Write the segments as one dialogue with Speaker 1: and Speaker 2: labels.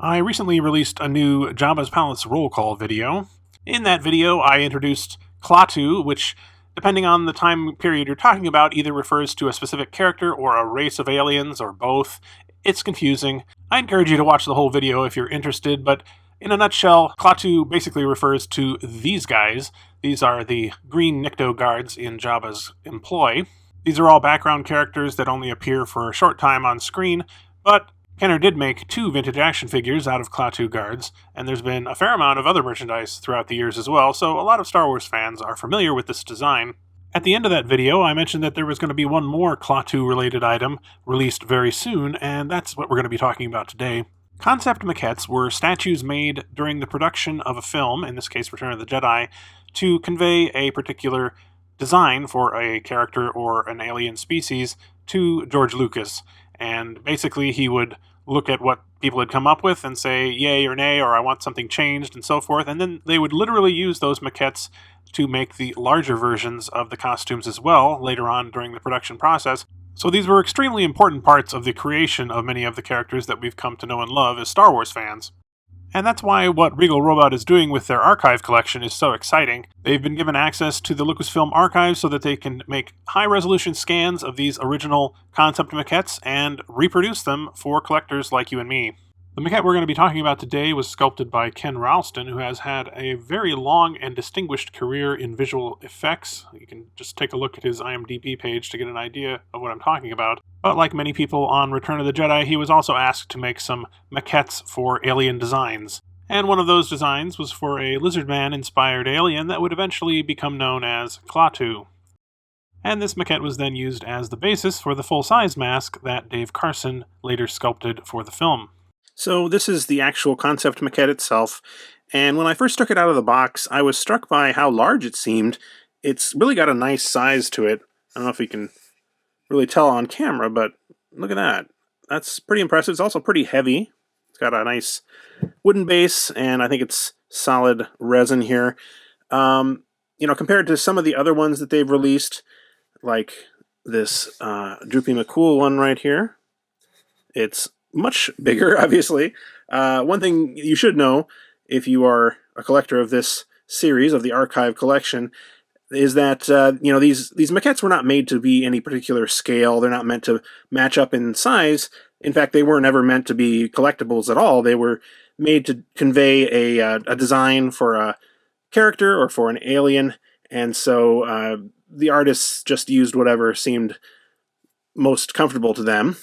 Speaker 1: I recently released a new Jabba's Palace roll call video. In that video, I introduced Klaatu, which, depending on the time period you're talking about, either refers to a specific character or a race of aliens, or both. It's confusing. I encourage you to watch the whole video if you're interested, but in a nutshell, Klaatu basically refers to these guys. These are the green Nikto guards in Jabba's employ. These are all background characters that only appear for a short time on screen, but Kenner did make 2 vintage action figures out of Klaatu guards, and there's been a fair amount of other merchandise throughout the years as well, so a lot of Star Wars fans are familiar with this design. At the end of that video, I mentioned that there was going to be one more Klaatu-related item released very soon, and that's what we're going to be talking about today. Concept maquettes were statues made during the production of a film, in this case Return of the Jedi, to convey a particular design for a character or an alien species to George Lucas. And basically he would look at what people had come up with and say yay or nay, or I want something changed, and so forth, and then they would literally use those maquettes to make the larger versions of the costumes as well later on during the production process. So these were extremely important parts of the creation of many of the characters that we've come to know and love as Star Wars fans. And that's why what Regal Robot is doing with their archive collection is so exciting. They've been given access to the Lucasfilm archive so that they can make high-resolution scans of these original concept maquettes and reproduce them for collectors like you and me. The maquette we're going to be talking about today was sculpted by Ken Ralston, who has had a very long and distinguished career in visual effects. You can just take a look at his IMDb page to get an idea of what I'm talking about. But like many people on Return of the Jedi, he was also asked to make some maquettes for alien designs. And one of those designs was for a Lizardman-inspired alien that would eventually become known as Klaatu. And this maquette was then used as the basis for the full-size mask that Dave Carson later sculpted for the film. So this is the actual concept maquette itself, and when I first took it out of the box, I was struck by how large it seemed. It's really got a nice size to it. I don't know if you can really tell on camera, but look at that. That's pretty impressive. It's also pretty heavy. It's got a nice wooden base, and I think it's solid resin here. Compared to some of the other ones that they've released, like this Droopy McCool one right here, it's much bigger, obviously. One thing you should know, if you are a collector of this series, of the archive collection, is that these maquettes were not made to be any particular scale. They're not meant to match up in size. In fact, they weren't ever meant to be collectibles at all. They were made to convey a design for a character or for an alien, and so the artists just used whatever seemed most comfortable to them.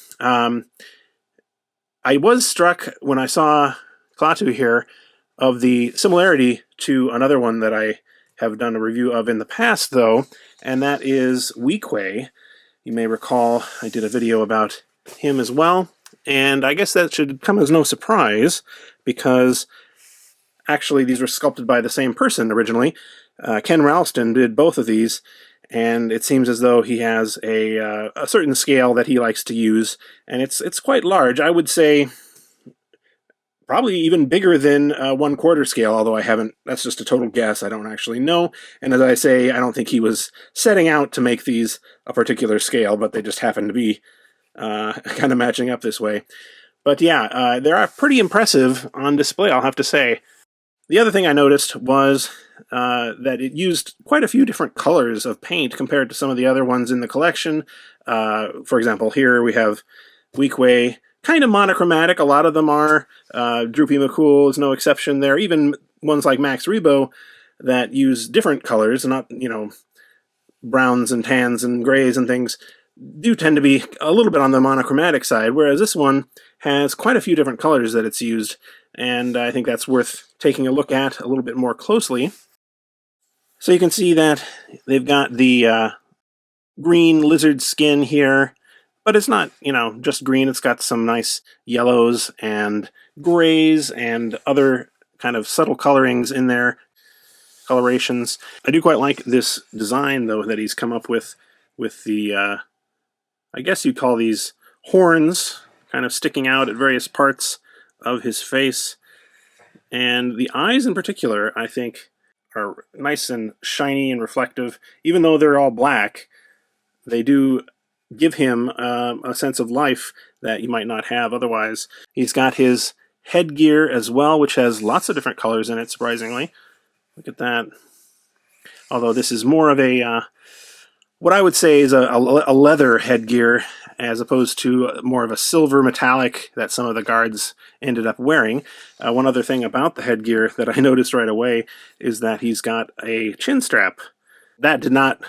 Speaker 1: I was struck when I saw Klaatu here of the similarity to another one that I have done a review of in the past, though, and that is Weequay. You may recall I did a video about him as well, and I guess that should come as no surprise, because actually these were sculpted by the same person originally. Ken Ralston did both of these, and it seems as though he has a certain scale that he likes to use, and it's quite large. I would say probably even bigger than 1/4 scale, although I haven't, that's just a total guess, I don't actually know. And as I say, I don't think he was setting out to make these a particular scale, but they just happen to be kind of matching up this way. But yeah, they are pretty impressive on display, I'll have to say. The other thing I noticed was that it used quite a few different colors of paint compared to some of the other ones in the collection. For example, here we have Weequay, kind of monochromatic. A lot of them are. Droopy McCool is no exception there. Even ones like Max Rebo that use different colors, not, browns and tans and grays and things, do tend to be a little bit on the monochromatic side, whereas this one has quite a few different colors that it's used, and I think that's worth taking a look at a little bit more closely. So you can see that they've got the green lizard skin here, but it's not, just green. It's got some nice yellows and grays and other kind of subtle colorings in there, colorations. I do quite like this design, though, that he's come up with the, I guess you'd call these horns, kind of sticking out at various parts of his face. And the eyes in particular, I think, are nice and shiny and reflective. Even though they're all black, they do give him a sense of life that you might not have otherwise. He's got his headgear as well, which has lots of different colors in it, surprisingly. Look at that. Although this is more of a, what I would say is a leather headgear, as opposed to more of a silver metallic that some of the guards ended up wearing. One other thing about the headgear that I noticed right away is that he's got a chin strap. That did not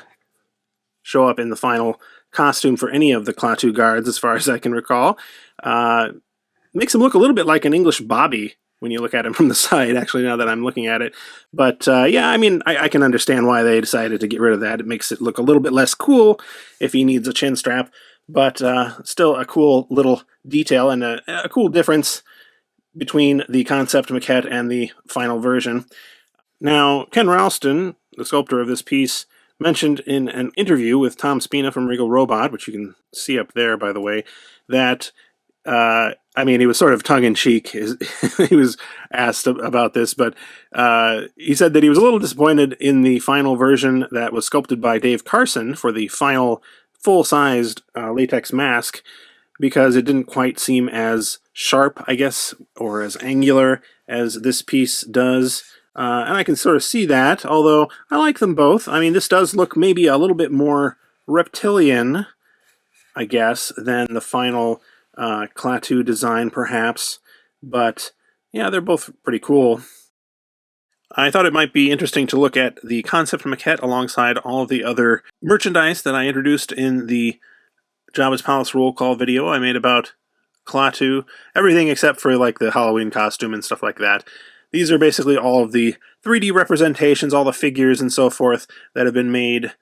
Speaker 1: show up in the final costume for any of the Klaatu guards, as far as I can recall. Makes him look a little bit like an English bobby when you look at him from the side, actually, now that I'm looking at it. But yeah, I mean, I can understand why they decided to get rid of that. It makes it look a little bit less cool if he needs a chin strap, but still a cool little detail and a cool difference between the concept maquette and the final version. Now, Ken Ralston, the sculptor of this piece, mentioned in an interview with Tom Spina from Regal Robot, which you can see up there, by the way, that I mean, he was sort of tongue-in-cheek. He was asked about this, but he said that he was a little disappointed in the final version that was sculpted by Dave Carson for the final full-sized latex mask, because it didn't quite seem as sharp, I guess, or as angular as this piece does. And I can sort of see that, although I like them both. I mean, this does look maybe a little bit more reptilian, I guess, than the final Klaatu design, perhaps. But yeah, they're both pretty cool. I thought it might be interesting to look at the concept maquette alongside all of the other merchandise that I introduced in the Jabba's Palace roll call video I made about Klaatu. Everything except for like the Halloween costume and stuff like that. These are basically all of the 3D representations, all the figures and so forth that have been made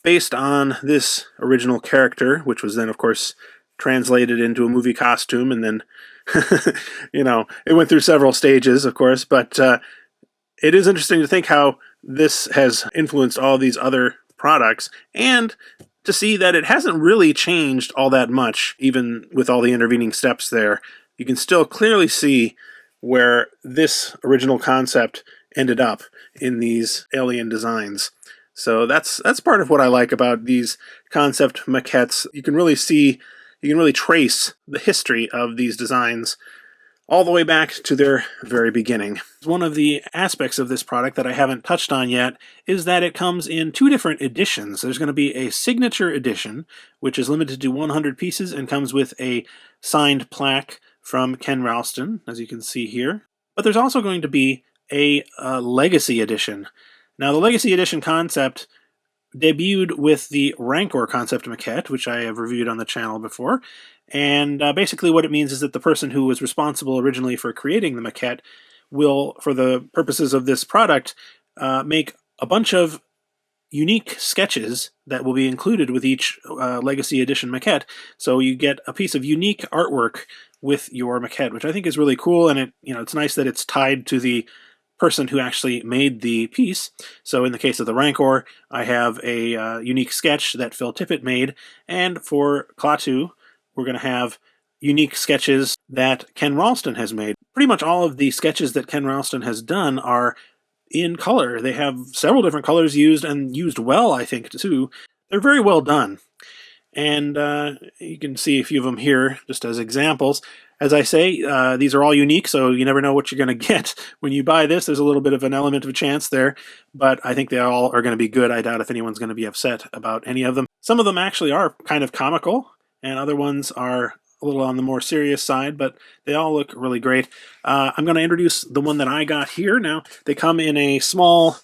Speaker 1: based on this original character, which was then, of course, translated into a movie costume, and then, you know, it went through several stages, of course, but it is interesting to think how this has influenced all these other products, and to see that it hasn't really changed all that much, even with all the intervening steps there. You can still clearly see where this original concept ended up in these alien designs. So that's part of what I like about these concept maquettes. You can really see, you can really trace the history of these designs all the way back to their very beginning. One of the aspects of this product that I haven't touched on yet is that it comes in two different editions. There's going to be a signature edition, which is limited to 100 pieces and comes with a signed plaque from Ken Ralston, as you can see here. But there's also going to be a Legacy edition. Now, the Legacy edition concept debuted with the Rancor concept maquette, which I have reviewed on the channel before. And basically what it means is that the person who was responsible originally for creating the maquette will, for the purposes of this product, make a bunch of unique sketches that will be included with each Legacy Edition maquette. So you get a piece of unique artwork with your maquette, which I think is really cool, and it's nice that it's tied to the person who actually made the piece. So in the case of the Rancor, I have a unique sketch that Phil Tippett made, and for Klaatu, we're going to have unique sketches that Ken Ralston has made. Pretty much all of the sketches that Ken Ralston has done are in color. They have several different colors used, and used well, I think, too. They're very well done. And you can see a few of them here just as examples. As I say, these are all unique, so you never know what you're going to get when you buy this. There's a little bit of an element of a chance there, but I think they all are going to be good. I doubt if anyone's going to be upset about any of them. Some of them actually are kind of comical, and other ones are a little on the more serious side, but they all look really great. I'm going to introduce the one that I got here. Now, they come in a small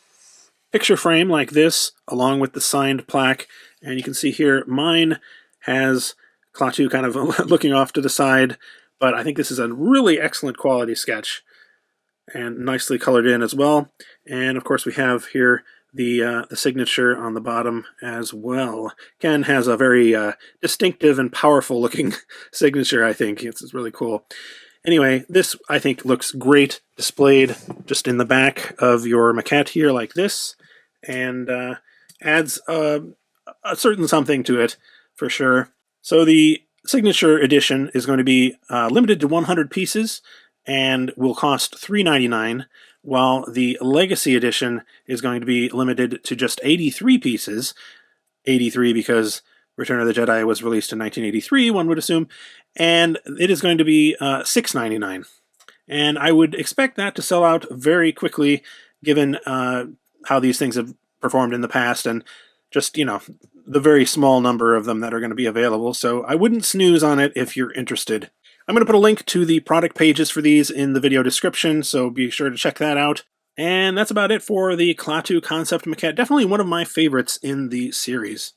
Speaker 1: picture frame like this, along with the signed plaque, and you can see here, mine has Klaatu kind of looking off to the side, but I think this is a really excellent quality sketch, and nicely colored in as well. And of course we have here the signature on the bottom as well. Ken has a very distinctive and powerful looking signature, I think. It's really cool. Anyway, this I think looks great displayed just in the back of your maquette here like this, and adds a certain something to it for sure. So the Signature Edition is going to be limited to 100 pieces and will cost $3.99, while the Legacy Edition is going to be limited to just 83 pieces. 83 because Return of the Jedi was released in 1983, one would assume, and it is going to be $6.99. And I would expect that to sell out very quickly, given how these things have performed in the past, and just, the very small number of them that are going to be available. So I wouldn't snooze on it if you're interested. I'm going to put a link to the product pages for these in the video description, so be sure to check that out. And that's about it for the Klaatu concept maquette. Definitely one of my favorites in the series.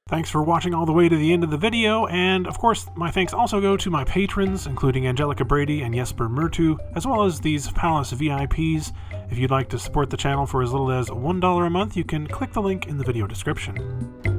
Speaker 1: Thanks for watching all the way to the end of the video, and of course, my thanks also go to my patrons, including Angelica Brady and Jesper Murtu, as well as these Palace VIPs. If you'd like to support the channel for as little as $1 a month, you can click the link in the video description.